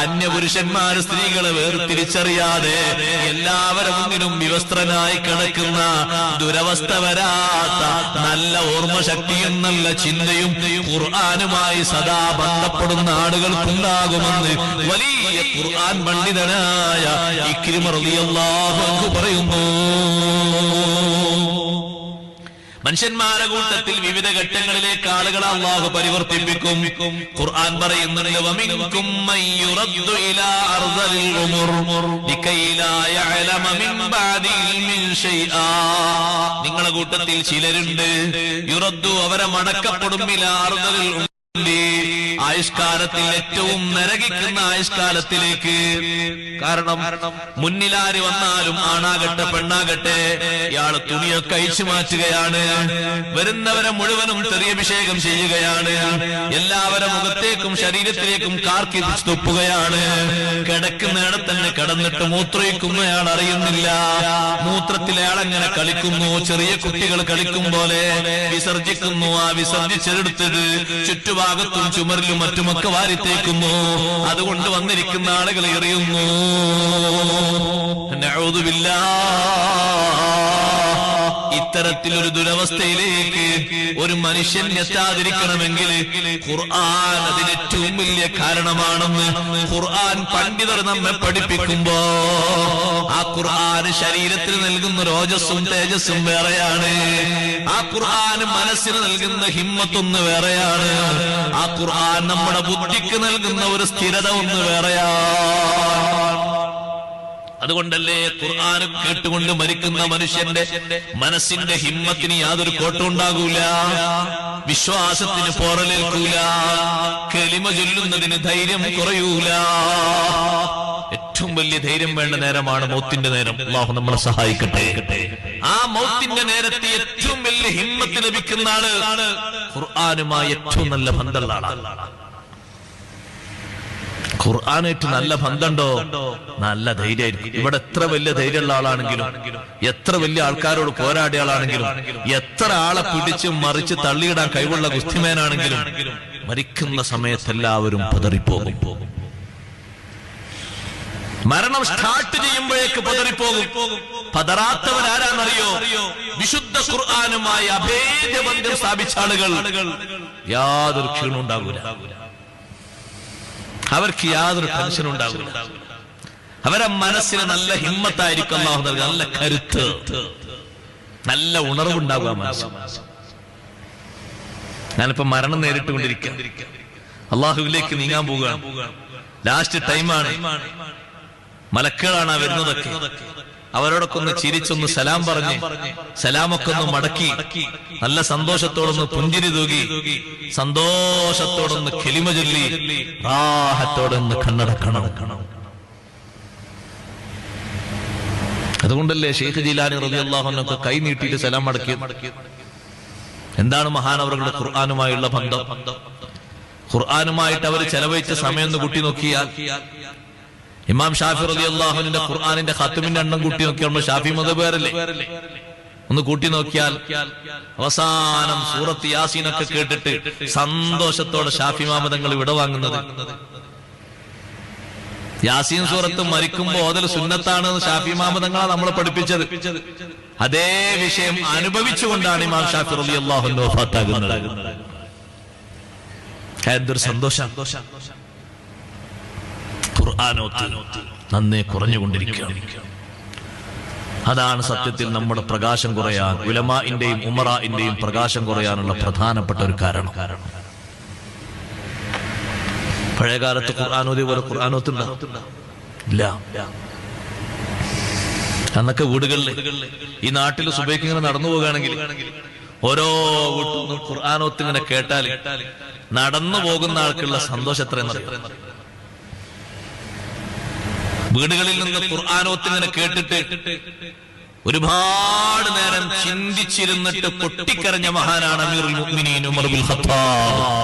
അന്യപുരുഷന്മാര് സ്ത്രീകളെ വേർതിരിച്ചറിയാതെ എല്ലാവരും മുന്നിലും വിവസ്ത്രനായി കിടക്കുന്ന ദുരവസ്ഥ വരാത്ത നല്ല ഓർമ്മശക്തിയും നല്ല ചിന്തയും ഖുർആനുമായി സദാ ബന്ധപ്പെടുന്ന ആളുകൾക്കുണ്ടാകുമെന്ന് വലിയ ഖുർആൻ പണ്ഡിതനായ ഇക്രിമ റളിയല്ലാഹു അൻഹു പറയുന്നു. മനുഷ്യന്മാരുടെ കൂട്ടത്തിൽ വിവിധ ഘട്ടങ്ങളിലേക്ക് ആളുകളെ അല്ലാഹു പരിവർത്തിപ്പിക്കും. ഖുർആൻ പറയുന്നുണ്ട്, വമിൻകും മയ്യുറദ്ദു ഇലാ അർദലിൽ ഉമർ ലികൈ ലാ യഅലമ മിൻ ബഅദി ഇൽമിൻ ശൈആ. നിങ്ങളുടെ കൂട്ടത്തിൽ ചിലരുണ്ട്, യുറദ്ദു അവരെ മടക്കപ്പെടും ഇലാ അർദലിൽ ഉമർ, ആയുഷ്കാലത്തിൽ ഏറ്റവും നരകിക്കുന്ന ആയുഷ്കാലത്തിലേക്ക്. കാരണം മുന്നിലാര് വന്നാലും ആണാകട്ടെ പെണ്ണാകട്ടെ ഇയാള് തുണിയൊക്കെ അഴിച്ചു മാറ്റുകയാണ്, വരുന്നവരെ മുഴുവനും തെറിയഭിഷേകം ചെയ്യുകയാണ്, എല്ലാവരുടെ മുഖത്തേക്കും ശരീരത്തിലേക്കും കാർക്കി തുപ്പുകയാണ്. കിടക്കുന്നയാളെ തന്നെ കിടന്നിട്ട് മൂത്രയിക്കുന്നയാൾ അറിയുന്നില്ല, മൂത്രത്തിൽ അയാളെങ്ങനെ കളിക്കുന്നു, ചെറിയ കുട്ടികൾ കളിക്കും പോലെ വിസർജിക്കുന്നു. ആ വിസർജിച്ചെടുത്തത് ചുറ്റുഭാഗത്തും ചുമരിലും മറ്റുമൊക്കെ വാരിത്തേക്കുന്നു. അതുകൊണ്ട് വന്നിരിക്കുന്ന ആളുകൾ എറിയുന്നു. ഇത്തരത്തിലൊരു ദുരവസ്ഥയിലേക്ക് ഒരു മനുഷ്യൻ എത്താതിരിക്കണമെങ്കിൽ ഖുർആൻ അതിനേറ്റവും വലിയ കാരണമാണെന്ന് ഖുർആൻ പണ്ഡിതർ നമ്മെ പഠിപ്പിക്കുമ്പോ ആ ഖുർആൻ ശരീരത്തിന് നൽകുന്ന ഓജസ്സും തേജസ്സും വേറെയാണ്. ആ ഖുർആൻ മനസ്സിന് നൽകുന്ന ഹിമ്മത്തൊന്ന് വേറെയാണ്. ആ ഖുർആൻ നമ്മുടെ ബുദ്ധിക്ക് നൽകുന്ന ഒരു സ്ഥിരത ഒന്ന് വേറെയാണ്. അതുകൊണ്ടല്ലേ ഖുർആൻ കേട്ടുകൊണ്ട് മരിക്കുന്ന മനുഷ്യന്റെ മനസ്സിന്റെ ഹിമ്മത്തിന് യാതൊരു കോട്ടമുണ്ടാകൂല, വിശ്വാസത്തിന് പോറലേൽക്കൂല, കലിമ ചൊല്ലുന്നതിന് ധൈര്യം കുറയൂല. ഏറ്റവും വലിയ ധൈര്യം വേണ്ട നേരമാണ് മൗത്തിന്റെ നേരം. അല്ലാഹു നമ്മളെ സഹായിക്കട്ടെ. ആ മൗത്തിന്റെ നേരത്തെ ഏറ്റവും വലിയ ഹിമ്മത്ത് ലഭിക്കുന്ന ആള് ഖുർആനുമായി ഏറ്റവും നല്ല ബന്ധമുള്ള ആളാണ്. ഖുർആനായിട്ട് നല്ല ബന്ധമുണ്ടോ, നല്ല ധൈര്യമായിരിക്കും. ഇവിടെ എത്ര വലിയ ധൈര്യമുള്ള ആളാണെങ്കിലും, എത്ര വലിയ ആൾക്കാരോട് പോരാടിയ ആളാണെങ്കിലും, എത്ര ആളെ പിടിച്ച് മറിച്ച് തള്ളിയിടാൻ കഴിവുള്ള ഗുസ്തിമേനാണെങ്കിലും മരിക്കുന്ന സമയത്തെല്ലാവരും പതറിപ്പോകും. മരണം സ്റ്റാർട്ട് ചെയ്യുമ്പോഴേക്ക് പതറിപ്പോകും. പതറാത്തവരാരാന്നറിയോ? വിശുദ്ധ ഖുർആനുമായി അഭേദ്യബന്ധം സ്ഥാപിച്ച ആളുകൾ. യാതൊരു ക്ഷീണം ഉണ്ടാകൂല, അവർക്ക് യാതൊരു ടെൻഷനും ഉണ്ടാകില്ല. അവരെ മനസ്സിന് നല്ല ഹിമ്മത്തായിരിക്കും അല്ലാഹു നൽകുക, നല്ല കരുത്ത്, നല്ല ഉണർവുണ്ടാകുക മനസ്സിന്. ഞാനിപ്പോ മരണം നേരിട്ടുകൊണ്ടിരിക്കുക, അള്ളാഹുവിലേക്ക് നീങ്ങാൻ പോവുകയാണ്. ലാസ്റ്റ് ടൈമാണ്, മലക്കുകളാണ് വരുന്നതൊക്കെ. അവരോടൊക്കെ ഒന്ന് ചിരിച്ചൊന്ന് സലാം പറഞ്ഞ് സലാമൊക്കെ ഒന്ന് മടക്കി നല്ല സന്തോഷത്തോടൊന്ന് പുഞ്ചിരി തൂകി സന്തോഷത്തോടൊന്ന് കലിമ ചൊല്ലി റാഹത്തോടൊന്ന് കണ്ണടക്കണം. അതുകൊണ്ടല്ലേ ശൈഖ് ജീലാനി റളിയല്ലാഹു അൻഹു കൈ നീട്ടിയിട്ട് സലാം മടക്കിയത്. എന്താണ് മഹാനവറുകളുടെ ഖുർആനുമായുള്ള ബന്ധം? ഖുർആനുമായിട്ട് അവർ ചെലവഴിച്ച സമയം ഒന്ന് കൂട്ടി നോക്കിയാൽ, ഇമാം ഷാഫി റളിയല്ലാഹു അൻഹുവിന്റെ ഖുർആനിന്റെ ഖത്മിന്റെ എണ്ണം കൂട്ടി നോക്കിയാൽ ഷാഫി മദ്ഹബേരല്ലേ, ഒന്ന് കൂട്ടി നോക്കിയാൽ അവസാനം സൂറത്ത് യാസീനൊക്കെ കേട്ടിട്ട് സന്തോഷത്തോടെ ഷാഫി മാമതങ്ങൾ ഇവിടെ വാങ്ങുന്നത്. യാസീൻ സൂറത്ത് മരിക്കുമ്പോ ഓതൽ സുന്നത്താണെന്ന് ഷാഫി മാമതങ്ങളാണ് നമ്മളെ പഠിപ്പിച്ചത്. അതേ വിഷയം അനുഭവിച്ചുകൊണ്ടാണ് ഇമാം ഷാഫി റളിയല്ലാഹു അൻഹു വഫാത്താകുന്നത്. എന്തൊരു സന്തോഷം! ഖുർആനോത്ത് നന്നേ കുറഞ്ഞുകൊണ്ടിരിക്കുകയാണ്. അതാണ് സത്യത്തിൽ നമ്മുടെ പ്രകാശം കുറയാൻ, ഉലമാഇന്റെയും ഉമറാഇന്റെയും പ്രകാശം കുറയാനുള്ള പ്രധാനപ്പെട്ട ഒരു കാരണം. പഴയകാലത്ത് ഖുർആനോദി പോലെ ഖുർആനോത്തുണ്ടോ? ഇല്ല. അന്നൊക്കെ വീടുകളിൽ ഈ നാട്ടിൽ സുബൈക്ക് ഇങ്ങനെ നടന്നു പോകുകയാണെങ്കിൽ ഓരോ വീട്ടിൽ ഖുർആനോത്ത് ഇങ്ങനെ കേട്ടാൽ നടന്നു പോകുന്ന ആൾക്കുള്ള സന്തോഷം എത്രയെന്നറിയാം. വീടുകളിൽ നിന്ന് ഖുർആനോത്ത് ഇങ്ങനെ കേട്ടിട്ട് ഒരുപാട് നേരം ചിന്തിച്ചിരുന്നിട്ട് പൊട്ടിക്കരഞ്ഞ മഹാനാണ് അമീറുൽ മുഅ്മിനീൻ ഉമർ ഇബ്നുൽ ഖത്താബ്.